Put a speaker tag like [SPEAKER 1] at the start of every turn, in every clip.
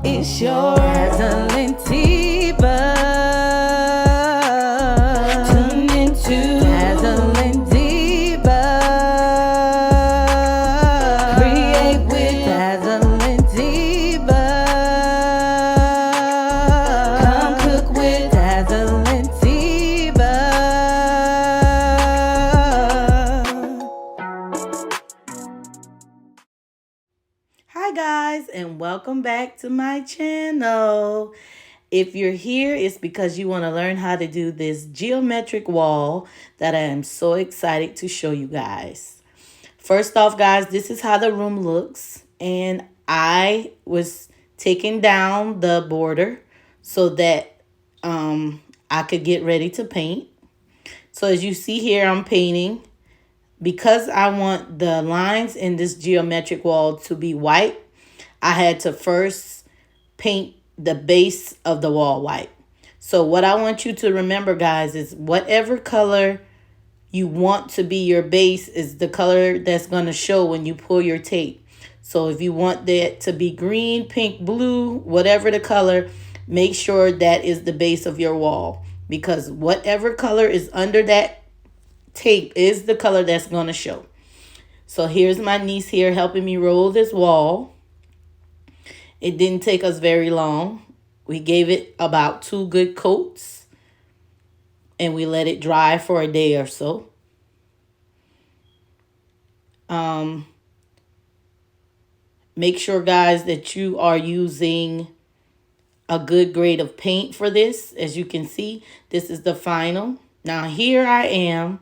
[SPEAKER 1] It's your Dazzling Diva. Tune into Dazzling Diva. Create with Dazzling Diva. Come cook with Dazzling Diva. Hi guys, and welcome back to my channel. If you're here, it's because you want to learn how to do this geometric wall that I am so excited to show you guys. First off, guys, this is how the room looks, and I was taking down the border so that I could get ready to paint. So as you see here, I'm painting. Because I want the lines in this geometric wall to be white, I had to first paint the base of the wall white. So what I want you to remember, guys, is whatever color you want to be your base is the color that's going to show when you pull your tape. So if you want that to be green, pink, blue, whatever the color, make sure that is the base of your wall. Because whatever color is under that tape is the color that's going to show. So here's my niece here helping me roll this wall. It didn't take us very long. We gave it about 2 good coats and we let it dry for a day or so. Make sure, guys, that you are using a good grade of paint for this. As you can see, this is the final. Now here I am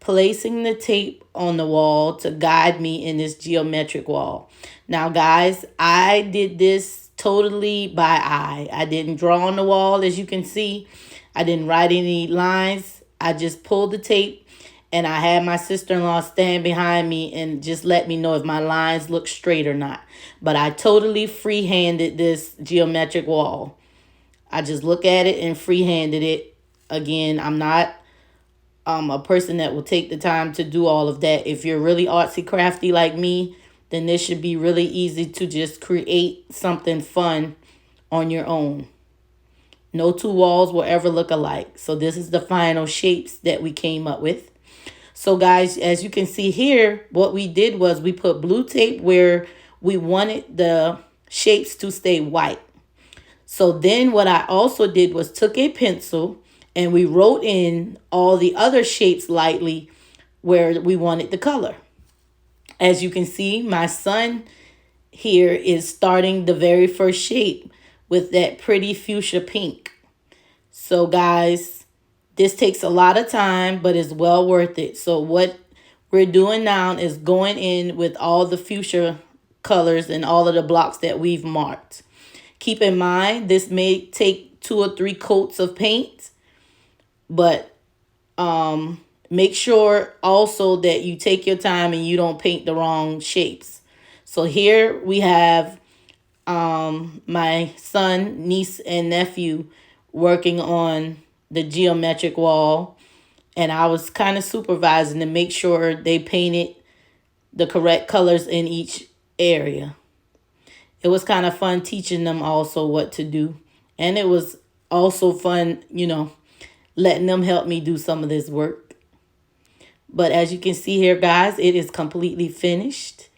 [SPEAKER 1] placing the tape on the wall to guide me in this geometric wall. Now, guys, I did this totally by eye. I didn't draw on the wall, as you can see. I didn't write any lines. I just pulled the tape, and I had my sister-in-law stand behind me and just let me know if my lines look straight or not. But I totally free-handed this geometric wall. I just look at it and free-handed it. Again, I'm not a person that will take the time to do all of that. If you're really artsy crafty like me, then this should be really easy to just create something fun on your own. No 2 walls will ever look alike. So this is the final shapes that we came up with. So guys, as you can see here, what we did was we put blue tape where we wanted the shapes to stay white. So then what I also did was took a pencil and we wrote in all the other shapes lightly where we wanted the color. As you can see, my son here is starting the very first shape with that pretty fuchsia pink. So guys, this takes a lot of time, but it's well worth it. So what we're doing now is going in with all the fuchsia colors and all of the blocks that we've marked. Keep in mind, this may take 2 or 3 coats of paint. But make sure also that you take your time and you don't paint the wrong shapes. So here we have my son, niece, and nephew working on the geometric wall. And I was kind of supervising to make sure they painted the correct colors in each area. It was kind of fun teaching them also what to do. And it was also fun, you know, letting them help me do some of this work. But as you can see here, guys, it is completely finished.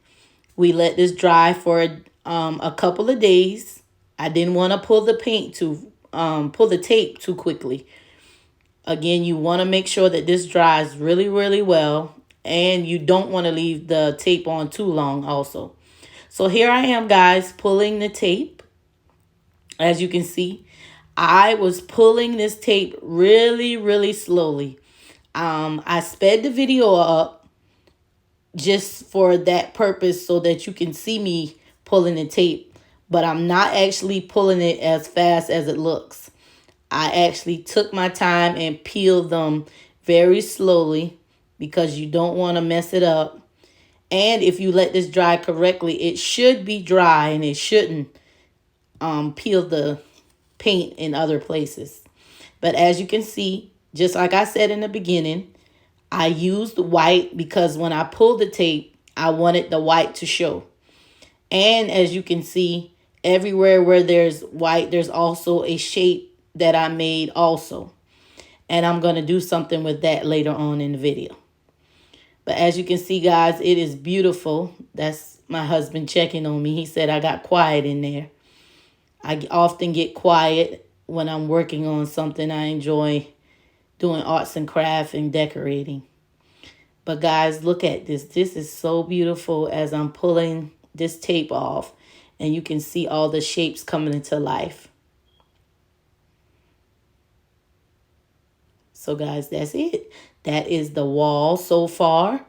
[SPEAKER 1] We let this dry for a couple of days. I didn't want to pull the tape too quickly. Again, you want to make sure that this dries really, really well. And you don't want to leave the tape on too long also. So here I am, guys, pulling the tape. As you can see, I was pulling this tape really, really slowly. I sped the video up just for that purpose so that you can see me pulling the tape. But I'm not actually pulling it as fast as it looks. I actually took my time and peeled them very slowly because you don't want to mess it up. And if you let this dry correctly, it should be dry and it shouldn't peel the paint in other places. But as you can see, just like I said in the beginning, I used white because when I pulled the tape, I wanted the white to show. And as you can see, Everywhere where there's white, there's also a shape that I made also. And I'm going to do something with that later on in the video. But as you can see, guys, it is beautiful. That's my husband checking on me. He said I got quiet in there. I often get quiet when I'm working on something. I enjoy doing arts and craft and decorating. But guys, look at this. This is so beautiful as I'm pulling this tape off. And you can see all the shapes coming into life. So guys, that's it. That is the wall so far.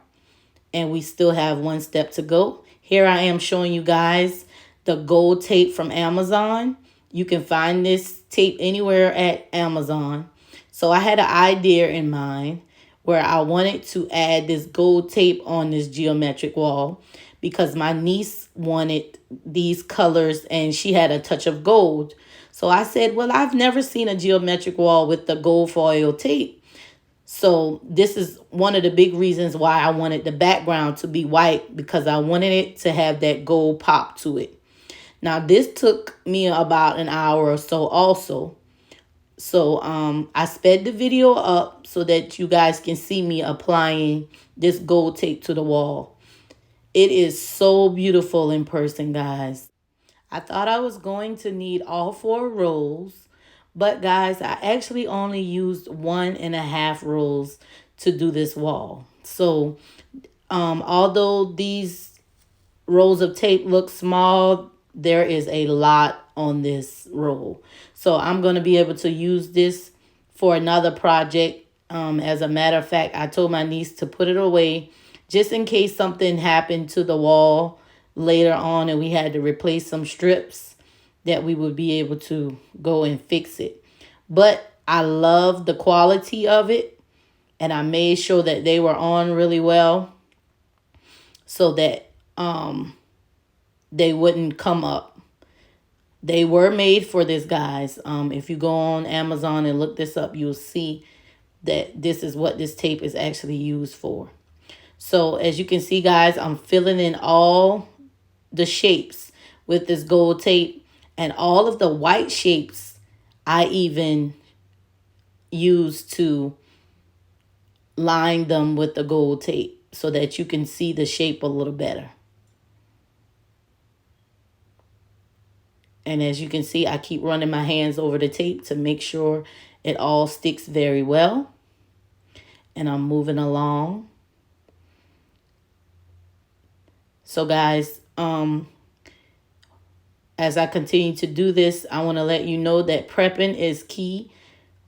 [SPEAKER 1] And we still have one step to go. Here I am showing you guys the gold tape from Amazon. You can find this tape anywhere at Amazon. So I had an idea in mind where I wanted to add this gold tape on this geometric wall because my niece wanted these colors and she had a touch of gold. So I said, well, I've never seen a geometric wall with the gold foil tape. So this is one of the big reasons why I wanted the background to be white, because I wanted it to have that gold pop to it. Now, this took me about an hour or so also. So I sped the video up so that you guys can see me applying this gold tape to the wall. It is so beautiful in person, guys. I thought I was going to need all 4 rolls, but guys, I actually only used 1.5 rolls to do this wall. So although these rolls of tape look small, there is a lot on this roll. So I'm going to be able to use this for another project. As a matter of fact, I told my niece to put it away just in case something happened to the wall later on and we had to replace some strips, that we would be able to go and fix it. But I love the quality of it, and I made sure that they were on really well so that they wouldn't come up. They were made for this, guys. If you go on Amazon and look this up, you'll see that this is what this tape is actually used for. So as you can see, guys, I'm filling in all the shapes with this gold tape, and all of the white shapes I even use to line them with the gold tape so that you can see the shape a little better. And as you can see, I keep running my hands over the tape to make sure it all sticks very well. And I'm moving along. So guys, as I continue to do this, I want to let you know that prepping is key.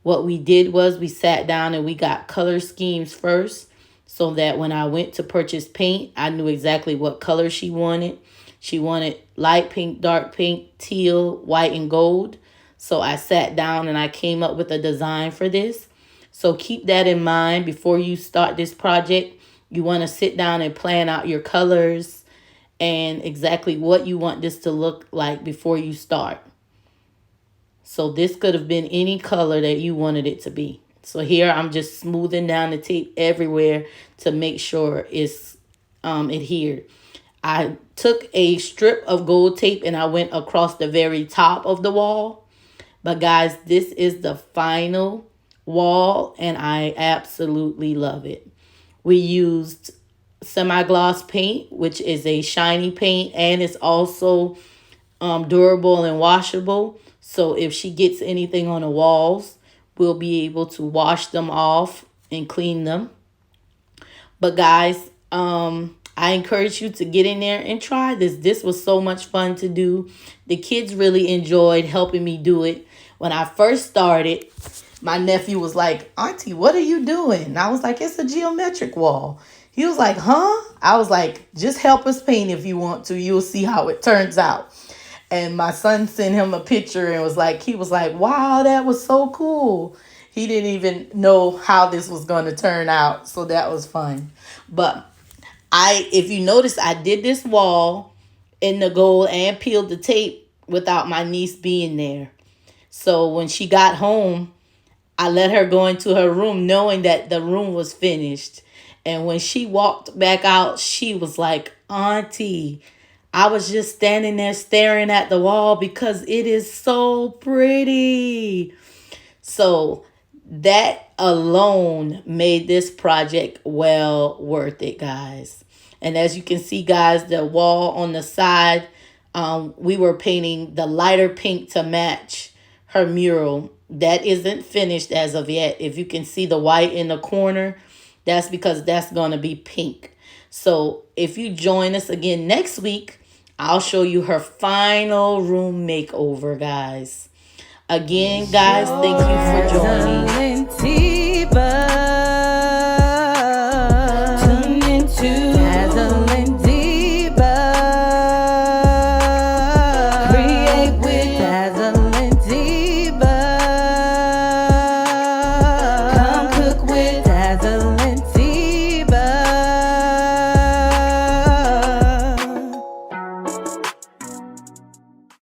[SPEAKER 1] What we did was we sat down and we got color schemes first, so that when I went to purchase paint, I knew exactly what color she wanted. She wanted light pink, dark pink, teal, white, and gold. So I sat down and I came up with a design for this. So keep that in mind before you start this project. You want to sit down and plan out your colors and exactly what you want this to look like before you start. So this could have been any color that you wanted it to be. So here I'm just smoothing down the tape everywhere to make sure it's adhered. I took a strip of gold tape and I went across the very top of the wall. But guys, this is the final wall and I absolutely love it. We used semi-gloss paint, which is a shiny paint, and it's also durable and washable. So if she gets anything on the walls, we'll be able to wash them off and clean them. But guys, I encourage you to get in there and try this. This was so much fun to do. The kids really enjoyed helping me do it. When I first started, my nephew was like, "Auntie, what are you doing?" And I was like, "It's a geometric wall." He was like, "Huh?" I was like, "Just help us paint if you want to. You'll see how it turns out." And my son sent him a picture and he was like, "Wow, that was so cool." He didn't even know how this was going to turn out. So that was fun. But if you notice, I did this wall in the gold and peeled the tape without my niece being there. So when she got home, I let her go into her room knowing that the room was finished. And when she walked back out, she was like, "Auntie, I was just standing there staring at the wall because it is so pretty. So that alone made this project well worth it, guys. And as you can see, guys, the wall on the side, we were painting the lighter pink to match her mural. That isn't finished as of yet. If you can see the white in the corner, that's because that's going to be pink. So if you join us again next week, I'll show you her final room makeover, guys. Again, guys, thank you for joining.